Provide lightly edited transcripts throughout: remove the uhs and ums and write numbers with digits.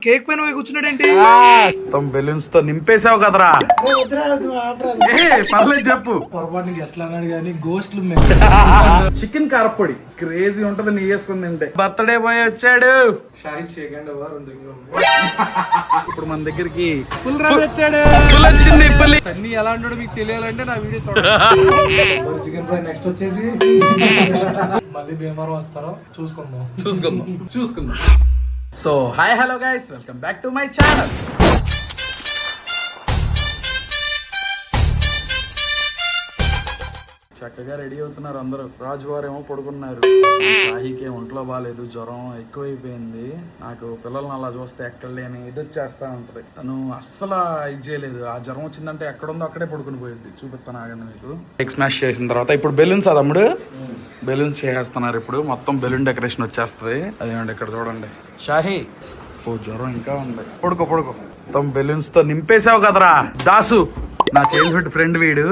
Cake పైన పోయి కూర్చున్నాడేంటి? మొత్తం బెలూన్స్ తో నింపేసావు కదరా. పర్లేదు చెప్పు. పొరపాటు గెస్ట్లు అన్నాడు కానీ గోస్ట్లు చికెన్ కారపొడి క్రేజీ ఉంటది నీ వేసుకుని తింటే. బర్త్డే బాయ్ వచ్చాడు. ఇప్పుడు మన దగ్గరికి ఫుల్ రాజు వచ్చాడు. సన్నీ ఎలా ఉంటాడో మీకు తెలియాలంటే నా వీడియో చూడండి. చికెన్ ఫ్రై నెక్స్ట్ వచ్చేసి మళ్ళీ భీమవరం వస్తారో చూసుకుందాం. So hi hello guys, welcome back to my channel. చక్కగా రెడీ అవుతున్నారు అందరూ. రాజువారు ఏమో పడుకున్నారు. షాహీకి ఒంట్లో బాగాలేదు, జ్వరం ఎక్కువైపోయింది. నాకు పిల్లల్ని అలా చూస్తే ఎక్కడ లేని ఇది వచ్చేస్తా ఉంటది. తను అస్సలు ఇది చేయలేదు. ఆ జ్వరం వచ్చిందంటే ఎక్కడుందో అక్కడే పడుకుని పోయింది. చూపిస్తాను ఆగండి మీకు. కేక్ స్మాష్ చేసిన తర్వాత ఇప్పుడు బెలూన్స్ తమ్ముడు బెలూన్స్ చేసేస్తున్నారు. ఇప్పుడు మొత్తం బెలూన్ డెకరేషన్ వచ్చేస్తుంది. అదేమండి ఇక్కడ చూడండి. షాహీ ఓ జ్వరం ఇంకా ఉంది. పడుకో మొత్తం బెలూన్స్ తో నింపేసావు కదరా దాసు. నా చైల్డ్హుడ్ ఫ్రెండ్ వీడు.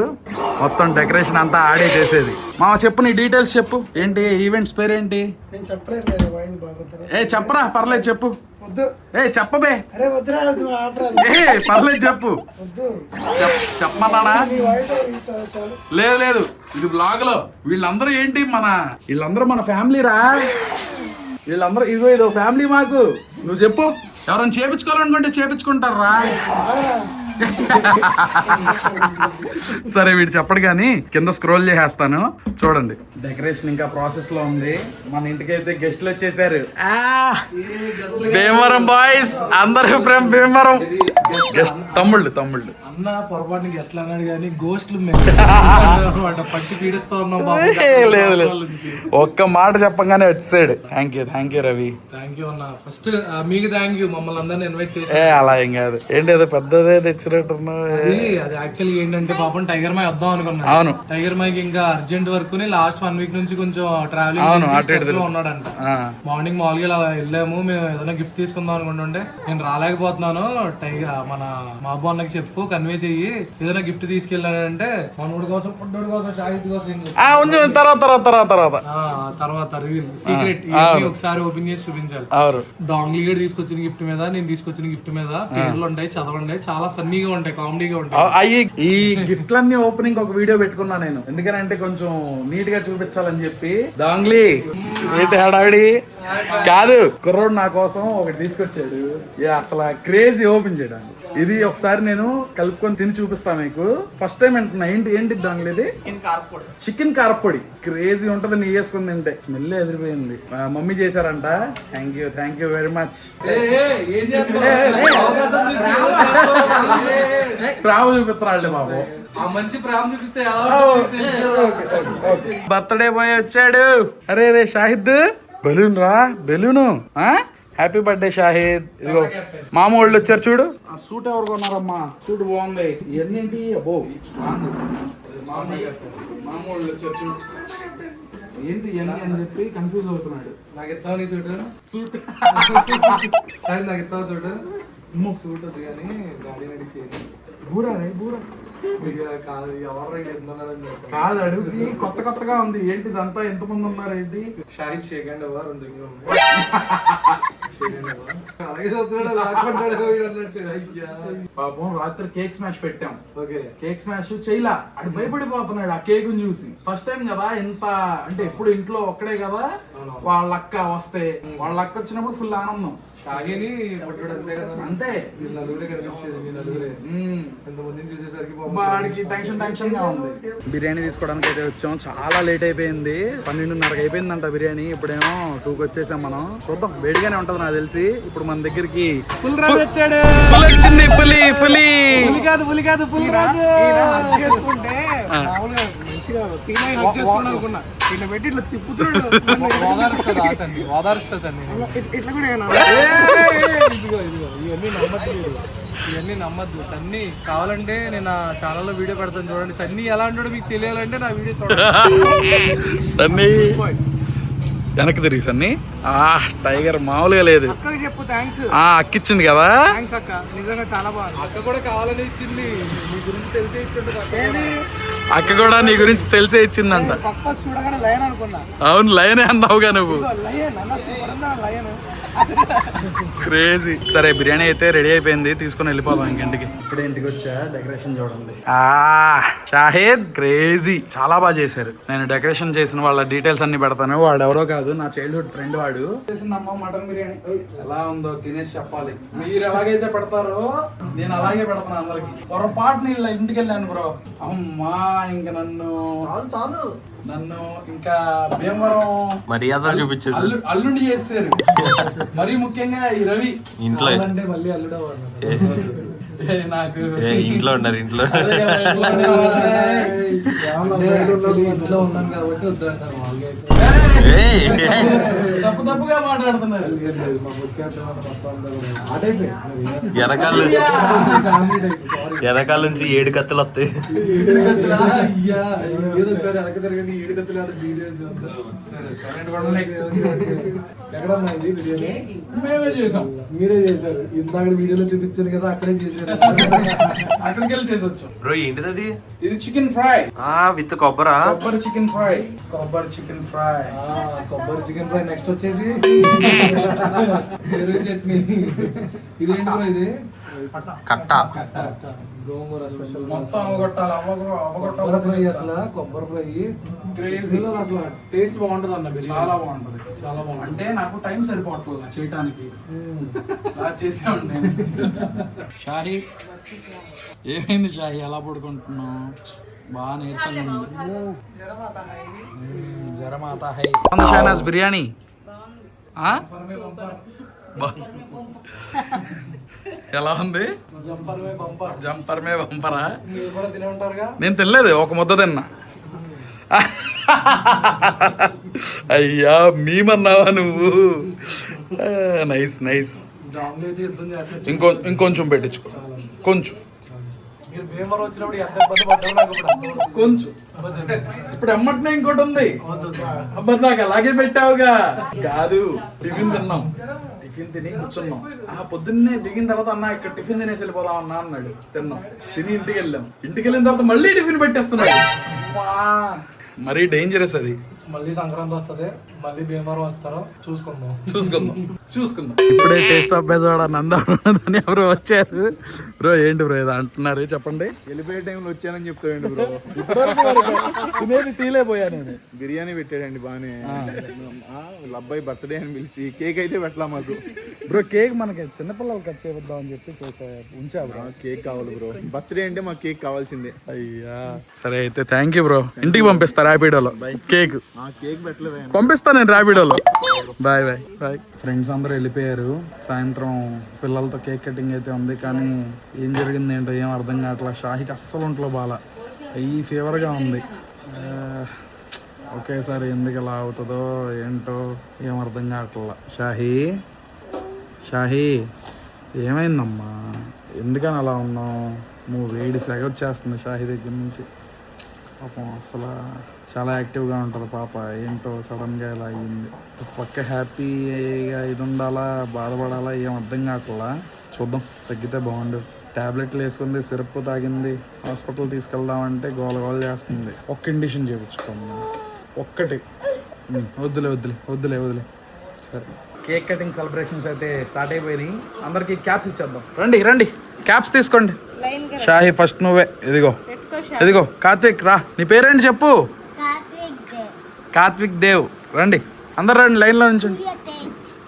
మొత్తం డెకరేషన్ అంతా ఆడే చేసేది. మామ చెప్పు, నీ డీటెయిల్స్ చెప్పు. ఏంటి ఈవెంట్స్ పేరేంటి? చెప్పరా, పర్లేదు చెప్పు. చెప్పబే. పర్లేదు చెప్పు. చెప్పమన్నానా? లేదు ఇది బ్లాగ్ లో. వీళ్ళందరూ ఏంటి వీళ్ళందరూ మన ఫ్యామిలీ రా. వీళ్ళందరూ ఇదో ఫ్యామిలీ మాకు. నువ్వు చెప్పు, ఎవరైనా చేపించుకోవాలనుకుంటే చేపించుకుంటారా? సరే వీడు చెప్పడు కానీ కింద స్క్రోల్ చేసేస్తాను. చూడండి డెకరేషన్ ఇంకా ప్రాసెస్ లో ఉంది. మన ఇంటికైతే గెస్ట్లు వచ్చేసారు. భీమవరం బాయ్స్ అందరూ ఫ్రమ్ భీమవరం. తమ్ముళ్ళు అన్న పొరపాటు గెస్ట్లు అన్నాడు కానీ గోస్ట్లు పట్టి పీడిస్తూ ఉన్నాం. లేదు ఒక్క మాట చెప్పగానే వచ్చేసాడు. Thank you Ravi. Thank you అన్న. ఫస్ట్ మీకు థ్యాంక్ యూ, మమ్మల్ని అందరినీ ఇన్వైట్ చేసి. అలా ఏం కాదు. ఏంటి ఏదో పెద్దదే తెచ్చినట్టున్నావు. అది యాక్చువల్గా ఏంటంటే పాపం టైగర్ మాయ్ వద్దాం అనుకున్నాను. అవును, టైగర్ మాయ్కి ఇంకా అర్జెంట్ వర్క్ లాస్ట్ 1 వీక్ నుంచి కొంచెం ట్రావెలింగ్ లో ఉన్నాడంట. మార్నింగ్ మామూలుగా ఇలా వెళ్ళాము. మేము ఏదైనా గిఫ్ట్ తీసుకుందాం అనుకుంటుంటే నేను రాలేకపోతున్నాను, మన మా అబ్బు అన్నకి చెప్పు కన్వే చెయ్యి, ఏదైనా గిఫ్ట్ తీసుకెళ్ళానంటే మనోడి కోసం పుట్టోడి కోసం షాహిద్ కోసం తర్వాత రివీల్ సీక్రెట్ ఒకసారి ఓపెన్ చేసి చూపించాలి. డాంగ్లీ గడ్ తీసుకొచ్చిన గిఫ్ట్ మీద, నేను తీసుకొచ్చిన గిఫ్ట్ మీద పేర్లు ఉంటాయి, చదవండి. చాలా ఫన్నీగా ఉంటాయి, కామెడీగా ఉంటాయి. ఈ గిఫ్ట్లన్నీ ఓపెనింగ్ ఒక వీడియో పెట్టుకున్నా నేను. ఎందుకంటే కొంచెం నీట్ గా చూపించాలని చెప్పి. డాంగ్లీ ఏంటి హడావిడి కాదు, కుర్రోడు నా కోసం ఒకటి తీసుకొచ్చాడు. అసలు క్రేజీ ఓపెన్ చేయడానికి. ఇది ఒకసారి నేను కలుపుకొని తిని చూపిస్తా మీకు. ఫస్ట్ టైం అంటున్నా. ఏంటి డాంగ్లీ ఇది? చికెన్ కారపొడి క్రేజీ ఉంటది నీ వేసుకుని తింటే. స్మెల్ ఎదిరిపోయింది. మమ్మీ చేశారంట. Thank you very much. ప్రేమ చూపిస్తాడు బాబు. బర్త్డే బాయ్ వచ్చాడు. అరే షాహిద్ బెలూన్ రా, బెలూను. Happy birthday Shahid. ఇదిగో మామ వాళ్ళు వచ్చారు చూడు. సూట్ ఎవరు కొన్నారమ్మా? సూట్ బాగుంది. ఇవన్నీ అబ్బో మామ వాళ్ళు వచ్చారు చూడు. ఏంటి ఇవన్నీ అని చెప్పి కన్ఫ్యూజ్ అవుతున్నాడు. నాకు ఇస్తావు సూట్ నాకు ఇస్తావు సూట్ వద్దు కానీ గాడి నడి చేయండి. బూరా కాదు అడుగుది. కొత్తగా ఉంది. ఏంటి ఇదంతా ఎంతమంది ఉన్నారు? ఏంటి షాహిద్ షేకండి పాపం రాత్రి కేక్ స్మాష్ పెట్టాం. కేక్ స్మాష్ చేయలా. అది భయపడిపోతున్నాడు ఆ కేక్ చూసి. ఫస్ట్ టైం కదా ఇంత, అంటే ఎప్పుడు ఇంట్లో ఒక్కడే కదా. వాళ్ళ అక్క వస్తే, వాళ్ళ అక్క వచ్చినప్పుడు ఫుల్ ఆనందం. అంతే వాడికి టెన్షన్ గా ఉంది. బిర్యానీ తీసుకోవడానికి అయితే వచ్చాం. చాలా లేట్ అయిపోయింది. 12:30 అయిపోయిందంట బిర్యానీ. ఇప్పుడేమో 2కి వచ్చేసాం మనం. చూద్దాం, వేడిగానే ఉంటది నాకు తెలిసి. ఇప్పుడు మన దగ్గరికి ఫుల్ రాజు వచ్చాడు. వచ్చింది పులి కాదు ఫుల్ రాజు. అనుకున్నా ఇట్లా పెట్టి ఇట్లా తిప్పుతున్నాడు. ఇట్లా కూడా ఇవన్నీ నమ్మద్దు. సన్నీ కావాలంటే నేను నా ఛానల్లో వీడియో పెడతాను చూడండి. సన్నీ ఎలా ఉంటాడో మీకు తెలియాలంటే నా వీడియో చూడండి. సన్నీ వెనక్కి తిరిగి సన్నీ. టైగర్ మామూలుగా లేదు. చెప్పు థ్యాంక్స్. అక్కిచ్చింది కదా. అక్క నిజంగా చాలా బాగుంది. అక్క కూడా కావాలని ఇచ్చింది. నీ గురించి తెలిసే ఇచ్చింది. అక్క కూడా నీ గురించి తెలిసే ఇచ్చిందంట. ఫస్ట్ చూడగానే లయన్ అనుకున్నా. అవును లయనే అన్నావుగా నువ్వు. క్రేజీ. సరే బిర్యానీ అయితే రెడీ అయిపోయింది, తీసుకొని వెళ్ళిపోదాం ఇంటికి. ఇప్పుడే ఇంటికి వచ్చా, డెకరేషన్ చూడండి. షాహిద్ క్రేజీ, చాలా బాగా చేశారు. నేను డెకరేషన్ చేసిన వాళ్ళ డీటెయిల్స్ అన్ని పెడతాను. వాడు ఎవరో కాదు, నా చైల్డ్హుడ్ ఫ్రెండ్. వాడు చేసిందమ్మా మటన్ బిర్యానీ. ఎలా ఉందో తినేసి చెప్పాలి. మీరు ఎలాగైతే పెడతారో నేను అలాగే పెడతాను అందరికి. పొరపాటుని ఇలా ఇంటికి వెళ్ళాను బ్రో, అమ్మా ఇంక నన్ను ఇంకా భీమవరం మర్యాద చూపించేసి అల్లుండి చేశారు. మరీ ముఖ్యంగా ఈ రవి ఇంట్లో అంటే మళ్ళీ అల్లుడే నాకు ఇంట్లో ఉన్నారు. ఇంట్లో ఇంట్లో ఉన్నాను కాబట్టి వద్దంటారు. తప్పుగా మాట్లాడుతున్నారు. వెనకాల నుంచి 7 కత్తులు వస్తాయి. ఒకసారి వెనక తిరగండి, 7 కత్తులు ఎక్కడన్నా ఇది బిర్యానీ మేమే చేసాం. మీరే చేశారు. ఇందాక వీడియోలో చూపించాను కదా, అక్కడే చేశారు. అక్కడికి వెళ్ళి చేసొచ్చు. బ్రో ఏంటిది అది? ఇది చికెన్ ఫ్రై విత్ కొబ్బరా. కొబ్బరి చికెన్ ఫ్రై. కొబ్బరి చికెన్ ఫ్రై. కొబ్బరి చికెన్ ఫ్రై. నెక్స్ట్ వచ్చేసి పెరుగు చట్నీ. ఇదేంటి బ్రో? ఇది కట్ట. గోంగూర స్పెషల్. మొత్తం అవగొట్టాలి. కొబ్బరి ఫ్రై. అసలు కొబ్బరి ఫ్రై క్రేజీ. అసలు టేస్ట్ బాగుంటది అన్న. చాలా బాగుంటది. చాలా బాగుంది. అంటే నాకు టైం సరిపోవట్లేదు చేయటానికి. అలా చేసామండి నేను. షాహి ఏమైంది షాహి, ఎలా పడుకుంటున్నావు? బాగా నీరసంగా ఉంది. జరమాత హై. షానాజ్ బిర్యానీ ఎలా ఉంది? జంపర్ మే బంపరా. నేను తినలేదు, ఒక ముద్ద తిన్నా. అయ్యా మీమన్నావా నువ్వు? Nice nice. ఇంకొంచెం పెట్టించుకో. కొంచెం కొంచెం. ఇప్పుడు ఎమ్మటనే ఇంకోటి ఉంది. అబ్బా నాకు అలాగే పెట్టావుగా. కాదు, టిఫిన్ తిన్నాం. టిఫిన్ తిని కూర్చున్నాం. పొద్దున్నే దిగిన తర్వాత అన్న ఇక్కడ టిఫిన్ తినేసి వెళ్ళిపోదాం అన్నా అన్నాడు. తిన్నాం. తిని ఇంటికి వెళ్ళాం. ఇంటికి వెళ్ళిన తర్వాత మళ్ళీ టిఫిన్ పెట్టేస్తున్నాడు. మరీ డేంజరస్ అది. మళ్ళీ సంక్రాంతి వస్తుంది, మళ్ళీ భీమవరం వస్తారో చూసుకుందాం. ఇప్పుడే టేస్ట్ ఆఫ్ బెజవాడ నందని ఎవరు వచ్చారు. బ్రో ఏంటి బ్రో ఏదో అంటున్నారు, చెప్పండి. వెళ్ళిపోయే టైంలో వచ్చానని చెప్తానండి బ్రో. తినేది తీలేపోయా నేను. బిర్యానీ పెట్టాడండి బాగానే. వాళ్ళ అబ్బాయి బర్త్డే అని పిలిచి కేక్ అయితే పెట్టలా మాకు. బ్రో కేక్ మనకి చిన్నపిల్లలు కట్ చేద్దాం అని చెప్పి ఉంచా బ్రో. కేక్ కావాలి బ్రో. బర్త్డే అంటే మాకు కేక్ కావాల్సిందే. అయ్యా సరే అయితే థ్యాంక్ యూ బ్రో. ఇంటికి పంపిస్తా ర్యాపిడోలో కేక్. కేక్ పెట్టలేదు, పంపిస్తా నేను ర్యాపిడోలో. Bye bye bye. ఫ్రెండ్స్ అందరూ వెళ్ళిపోయారు. సాయంత్రం పిల్లలతో కేక్ కటింగ్ అయితే ఉంది, కానీ ఏం జరిగింది ఏంటో ఏం అర్థం కావట్లా. షాహికి అస్సలు ఒంట్లో బాగా ఫీవర్గా ఉంది. ఒకేసారి ఎందుకు ఇలా అవుతుందో ఏంటో ఏం అర్థం కావట్లా. షాహి ఏమైందమ్మా? ఎందుకని అలా ఉన్నావు? నువ్వు వేడి సెగ వచ్చేస్తుంది షాహి దగ్గర నుంచి. పాపం అసలు చాలా యాక్టివ్గా ఉంటుంది పాప. ఏంటో సడన్గా ఇలా అయ్యింది. పక్క హ్యాపీగా ఇది ఉండాలా, బాధపడాలా ఏం అర్థం కావట్లా. చూద్దాం, తగ్గితే బాగుండు. ట్యాబ్లెట్లు వేసుకుంది, సిరప్ తాగింది. హాస్పిటల్ తీసుకెళ్దామంటే గోల చేస్తుంది. ఒక్క ఇండిషన్ చేయించుకోమ్మా, ఒక్కటి. వద్దులే. సరే, కేక్ కటింగ్ సెలబ్రేషన్స్ అయితే స్టార్ట్ అయిపోయినాయి. అందరికి క్యాప్స్ ఇచ్చేద్దాం. రండి క్యాప్స్ తీసుకోండి. షాహి ఫస్ట్ నువ్వే. ఇదిగో కార్తిక్ రా. నీ పేరేంటి చెప్పు? కార్తిక్ దేవ్. రండి అందరు రండి, లైన్లో నుంచి.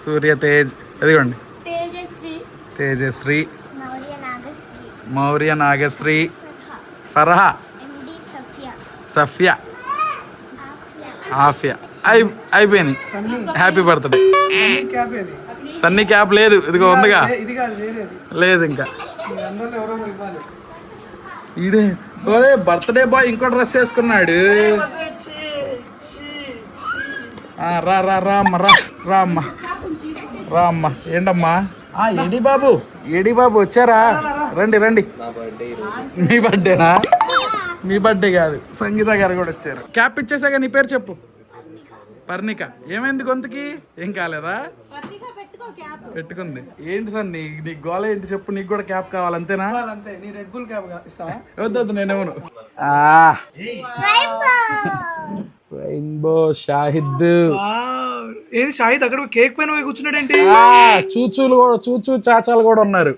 సూర్య తేజ్. ఇదిగోండి తేజశ్రీ, మౌర్య నాగశ్రీ, ఫర్హా, సఫియా, ఆఫియా. అయిపోయింది. Happy birthday. సన్నీ క్యాప్ లేదు, ఇదిగో ఉందిగా. లేదు ఇంకా. ఈడే ఒరే బర్త్డే బాయ్ ఇంకో డ్రెస్ వేసుకున్నాడు. రా అమ్మ. ఏంటమ్మా? ఏడి బాబు వచ్చారా? రండి. మీ బర్త్డేనా? మీ బర్త్డే కాదు, సంగీత గారు కూడా వచ్చారు. క్యాప్ ఇచ్చేసాక నీ పేరు చెప్పు. పర్ణిక. ఏమైంది గొంతుకి? ఏం కాలేదా? పెట్టుకుంది. ఏంటి సార్ నీ గోల ఏంటి చెప్పు. నీకు కూడా క్యాప్ కావాలి అంతేనా? వద్దు నేనేమను. రెయిన్బో షాహిద్ ఏది షాహిద్ అక్కడ కేక్ పైన పోయి కూర్చున్నాడు ఏంటి? చూచూలు కూడా చూచూ చాచాలు కూడా ఉన్నారు.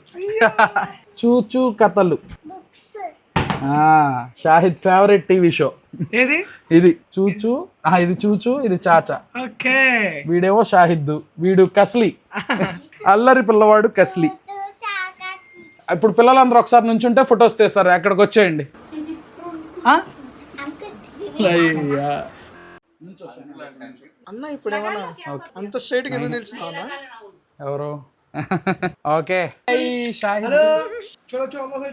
చూచూ కథలు. షాహిద్ ఫేవరెట్ టీవీ షో ఏది? ఇది చూచూ. ఇది చూచూ, ఇది చాచా. ఓకే. వీడేమో షాహిద్, వీడు కస్లీ, అల్లరి పిల్లవాడు కస్లీ. ఇప్పుడు పిల్లలందరూ ఒకసారి నుంచి ఉంటే ఫొటోస్ తీస్తారు. ఎక్కడికి వచ్చేయండి. అన్న ఇప్పుడు ఏమన్నా అంత స్ట్రైట్ గా ఎందుకు నిల్చున్నావా? ఎవరు? ఓకే. షాహిద్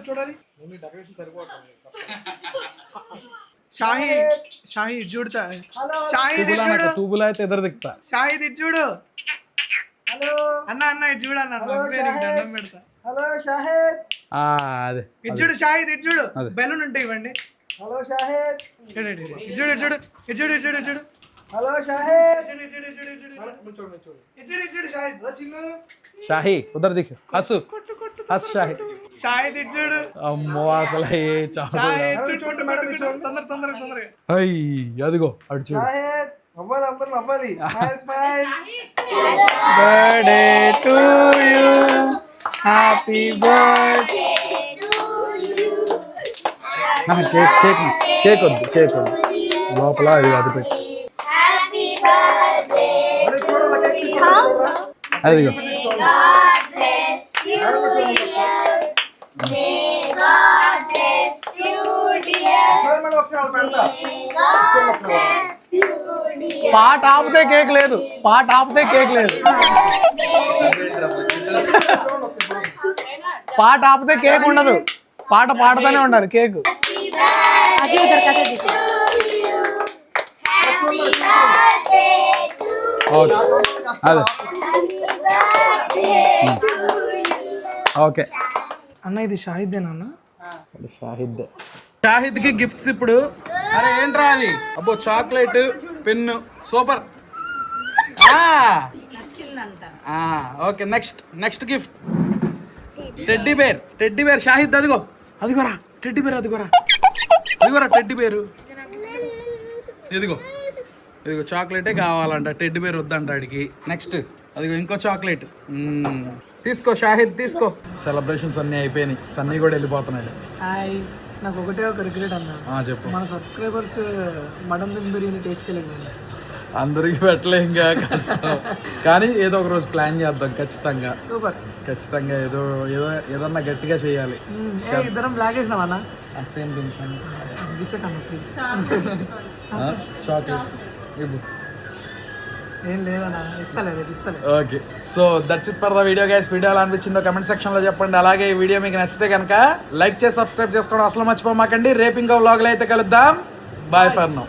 చూడాలి. షాహిద్ చూడతా. తూబులా అయితే ఎదురు దిక్తా. షాహిద్ ఇది చూడు. అన్న ఇటు చూడు అన్న. దండం పెడతా. హలో షాహిద్. అదే ఇటు చూడు షాహిద్, ఇటు చూడు. బెలూన్ ఉంటాయి ఇవ్వండి. హలో షాహిద్. చూడు. హలో షాహిద్. షాహి ఉదర్ దిక్కు. హస్ షాహిద్ ఇటు చూడు. అమ్మో అసలు తొందరగా. అదిగో అటు చూడు. అవ్వాలి. Birthday to you, happy birthday. Cake వద్దు లోపల అది పెట్టి. అదిగో పాట ఆపితే కేక్ లేదు. పాట ఆపితే కేక్ ఉండదు. పాట పాడుతూనే ఉండాలి కేక్. అదే ఓకే అన్న ఇది షాహిద్దేనా అన్న? షాహిద్ కి గిఫ్ట్స్ ఇప్పుడు. అరే ఏంట్రా అది? అబ్బో chocolate, pen, super. Okay next gift teddy bear. Shahid అదిగోరా టెడ్డీ బేర్. అదిగోరా టెడ్డీ బేరు. ఇదిగో చాక్లెటే కావాలంట, టెడ్డీ బేర్ వద్దంట ఆడికి. నెక్స్ట్ అదిగో ఇంకో చాక్లెట్. తీసుకో షాహిద్ తీసుకో. సెలబ్రేషన్స్ అన్నీ అయిపోయినాయి. సన్నీ కూడా వెళ్ళిపోతున్నాడు. నాకు ఒకటే ఒక రిగ్రెట్ అన్న. చెప్పు. మన subscribers mutton dum biryani taste చేయలేదు. అందరికి పెట్టలే ఇంకా కష్టం. కానీ ఏదో ఒక రోజు ప్లాన్ చేద్దాం ఖచ్చితంగా. సూపర్. ఖచ్చితంగా ఏదన్నా గట్టిగా చేయాలి. ఇద్దరం బ్లాక్ వేసినామన్నా. Same tension. ప్లీజ్ చాక్లెట్ ఇవ్వు. ఏం లేదన్నా, ఇస్తలేదు. Okay so that's it for the video guys. Video ఎలా అనిపించిందో కమెంట్ సెక్షన్ లో చెప్పండి. అలాగే ఈ వీడియో మీకు నచ్చితే కనుక లైక్ చేసి సబ్స్క్రైబ్ చేసుకోవడం అసలు మర్చిపోమాకండి. రేపు ఇంకో వ్లాగ్లో అయితే కలుద్దాం. Bye for now.